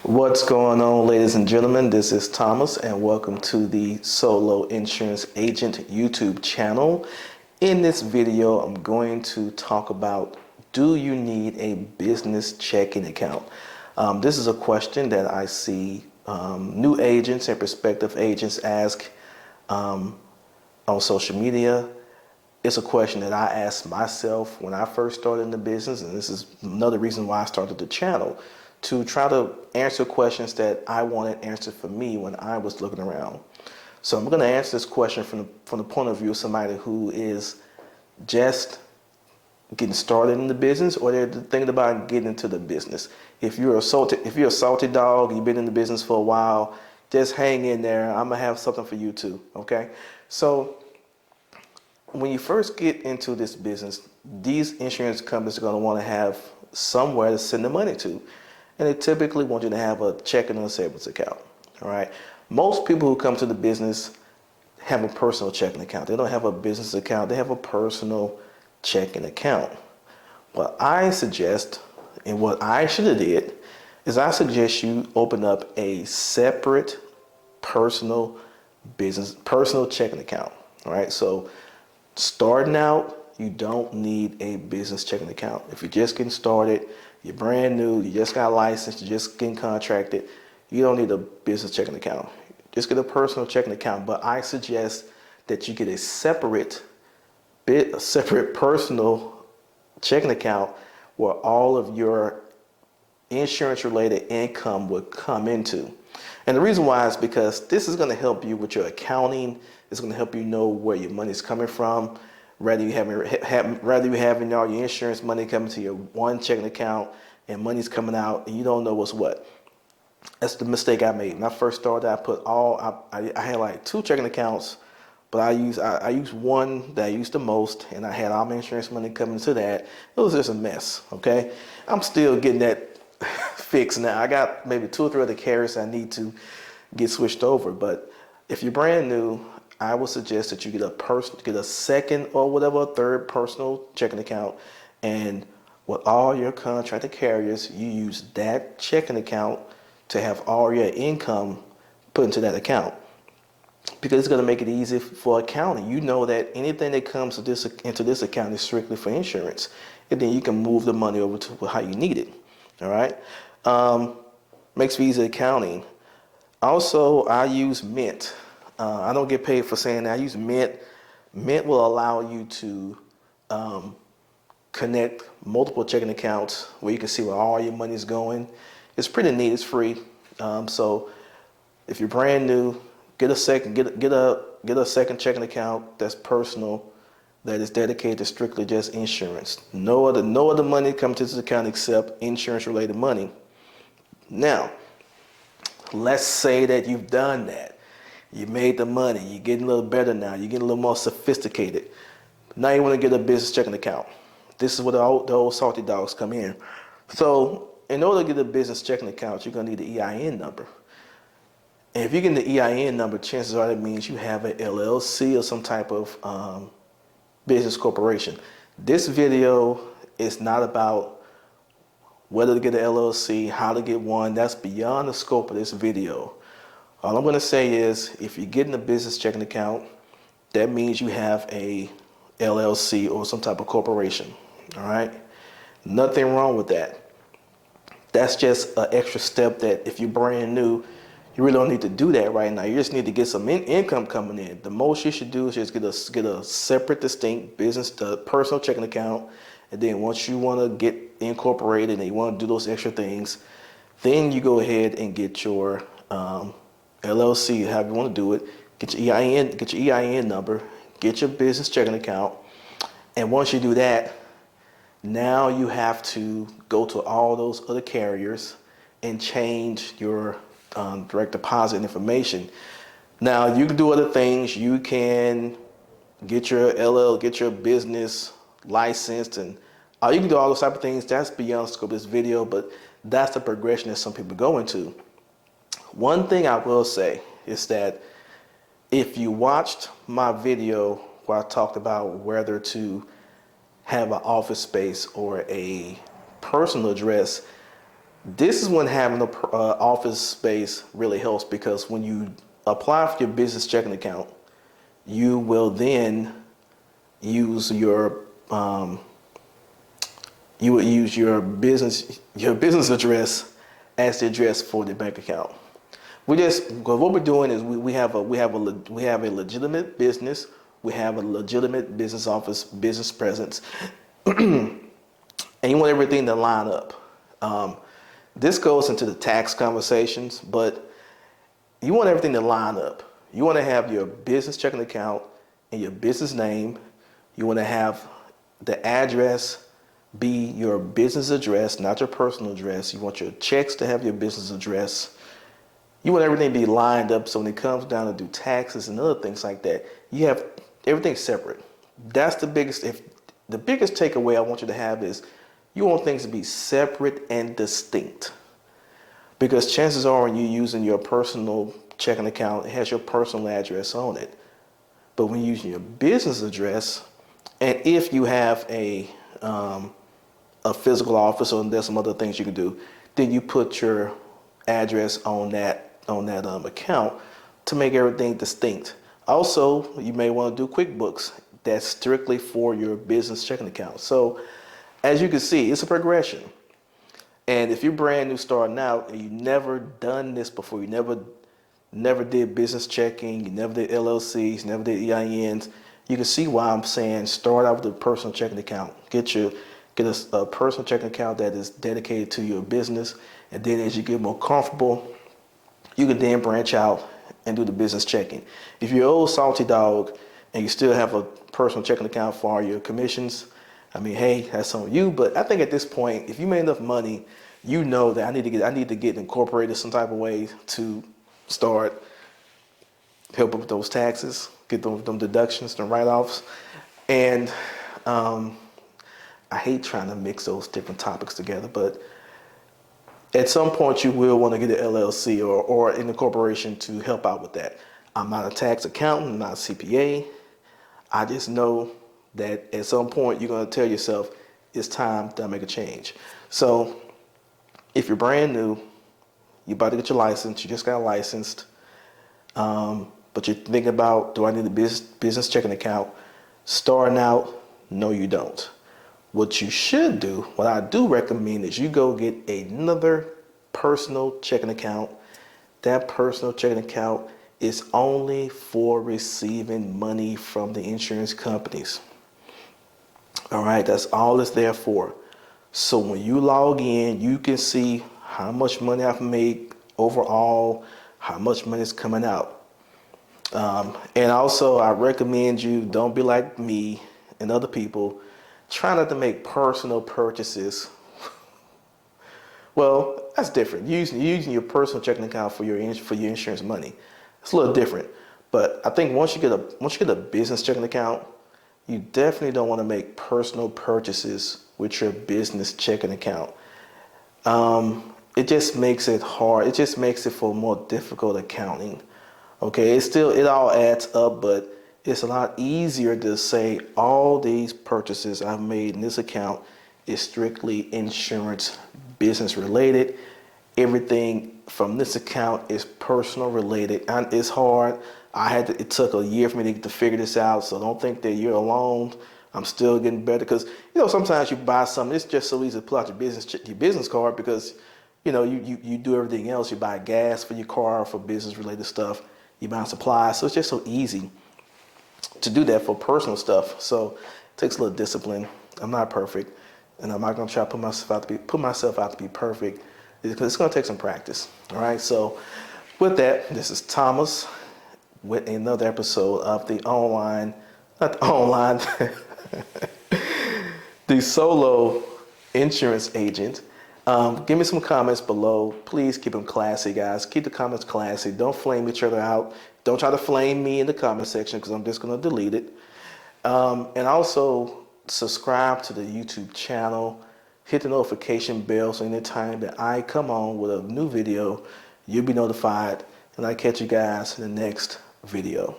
What's going on, ladies and gentlemen? This is Thomas, and welcome to the Solo Insurance Agent YouTube channel. In this video, I'm going to talk about, do you need a business checking account? This is a question that I see new agents and prospective agents ask on social media. It's a question that I asked myself when I first started in the business, and this is another reason why I started the channel, to try to answer questions that I wanted answered for me when I was looking around. So I'm going to answer this question from the point of view of somebody who is just getting started in the business, or they're thinking about getting into the business. If you're a salty dog, you've been in the business for a while, just hang in there. I'm gonna have something for you too. Okay, so when you first get into this business, these insurance companies are going to want to have somewhere to send the money to. And they typically want you to have a checking or a savings account. All right. Most people who come to the business have a personal checking account. They don't have a business account. They have a personal checking account. What I suggest, and what I should have did, is I suggest you open up a separate personal checking account. All right. So starting out, you don't need a business checking account. If you're just getting started, you're brand new, you just got licensed, you're just getting contracted, you don't need a business checking account. Just get a personal checking account. But I suggest that you get a separate personal checking account where all of your insurance related income would come into. And the reason why is because this is going to help you with your accounting. It's going to help you know where your money is coming from. Rather you having all your insurance money coming to your one checking account and money's coming out and you don't know what's what. That's the mistake I made. When I first started, I had like two checking accounts, but I used one that I used the most, and I had all my insurance money coming to that. It was just a mess. Okay, I'm still getting that fixed now. I got maybe 2 or 3 other carriers I need to get switched over. But if you're brand new, I would suggest that you get a second or whatever, a third personal checking account, and with all your contracted carriers, you use that checking account to have all your income put into that account, because it's going to make it easy for accounting. You know that anything that comes into this account is strictly for insurance, and then you can move the money over to how you need it. All right, makes for easy accounting. Also, I use Mint. I don't get paid for saying that. I use Mint. Mint will allow you to connect multiple checking accounts where you can see where all your money is going. It's pretty neat. It's free. So if you're brand new, get a second checking account that's personal, that is dedicated to strictly just insurance. No other money comes to this account except insurance related money. Now, let's say that you've done that. You made the money. You're getting a little better now. You're getting a little more sophisticated. Now you want to get a business checking account. This is where the old salty dogs come in. So in order to get a business checking account, you're going to need the EIN number. And if you get the EIN number, chances are that means you have an LLC or some type of business corporation. This video is not about whether to get an LLC, how to get one. That's beyond the scope of this video. All I'm going to say is, if you're getting a business checking account, that means you have a LLC or some type of corporation. All right? Nothing wrong with that. That's just an extra step that if you're brand new, you really don't need to do that right now. You just need to get some income coming in. The most you should do is just get a separate, distinct personal checking account. And then once you want to get incorporated and you want to do those extra things, then you go ahead and get your LLC, however you want to do it. Get your EIN number, get your business checking account. And once you do that, now you have to go to all those other carriers and change your direct deposit information. Now you can do other things. You can get your business licensed, and you can do all those type of things. That's beyond the scope of this video, but that's the progression that some people go into. One thing I will say is that if you watched my video where I talked about whether to have an office space or a personal address, This is when having a office space really helps, because when you apply for your business checking account, you will then use your you would use your business address as the address for the bank account. What we're doing is we have a legitimate business, we have a legitimate business office, business presence, and you want everything to line up. This goes into the tax conversations, but you want everything to line up. You want to have your business checking account and your business name. You want to have the address be your business address, not your personal address. You want your checks to have your business address. You want everything to be lined up, so when it comes down to do taxes and other things like that, you have everything separate. That's the biggest takeaway I want you to have is you want things to be separate and distinct. Because chances are when you're using your personal checking account, it has your personal address on it. But when you're using your business address, and if you have a physical office, or there's some other things you can do, then you put your address on that account to make everything distinct. Also, you may want to do QuickBooks. That's strictly for your business checking account. So as you can see, it's a progression. And if you're brand new starting out and you've never done this before, you never did business checking, you never did LLCs, never did EINs, you can see why I'm saying start out with a personal checking account. Get a personal checking account that is dedicated to your business, and then as you get more comfortable, you can then branch out and do the business checking. If you're an old salty dog and you still have a personal checking account for all your commissions, I mean, hey, that's on you. But I think at this point, if you made enough money, you know that I need to get incorporated some type of way to start helping with those taxes, get them deductions, them write-offs. And I hate trying to mix those different topics together, but at some point you will want to get an LLC or an incorporation to help out with that. I'm not a tax accountant, I'm not a CPA. I just know that at some point you're going to tell yourself it's time to make a change. So if you're brand new, you're about to get your license, you just got licensed, but you're thinking about, do I need a business checking account? Starting out, no you don't. What you should do, what I do recommend, is you go get another personal checking account. That personal checking account is only for receiving money from the insurance companies. All right, that's all it's there for. So when you log in, you can see how much money I've made overall, how much money is coming out. And also, I recommend you don't be like me and other people. Try not to make personal purchases. Well, that's different. Using your personal checking account for your insurance money, it's a little different. But I think once you get a business checking account, you definitely don't want to make personal purchases with your business checking account. It just makes it hard. It just makes it for more difficult accounting. Okay, it all adds up, but it's a lot easier to say all these purchases I've made in this account is strictly insurance business related. Everything from this account is personal related, and it's hard. It took a year for me to figure this out, so don't think that you're alone. I'm still getting better, because sometimes you buy something, it's just so easy to pull out your business card, because you do everything else. You buy gas for your car, for business related stuff, you buy supplies, so it's just so easy to do that for personal stuff. So it takes a little discipline. I'm not perfect, and I'm not going to try to put myself out to be perfect, because it's going to take some practice. All right. So with that, this is Thomas with another episode of the the solo insurance agent. Give me some comments below. Please keep them classy, guys. Keep the comments classy. Don't flame each other out. Don't try to flame me in the comment section, because I'm just going to delete it. And also subscribe to the YouTube channel. Hit the notification bell, so anytime that I come on with a new video, you'll be notified. And I'll catch you guys in the next video.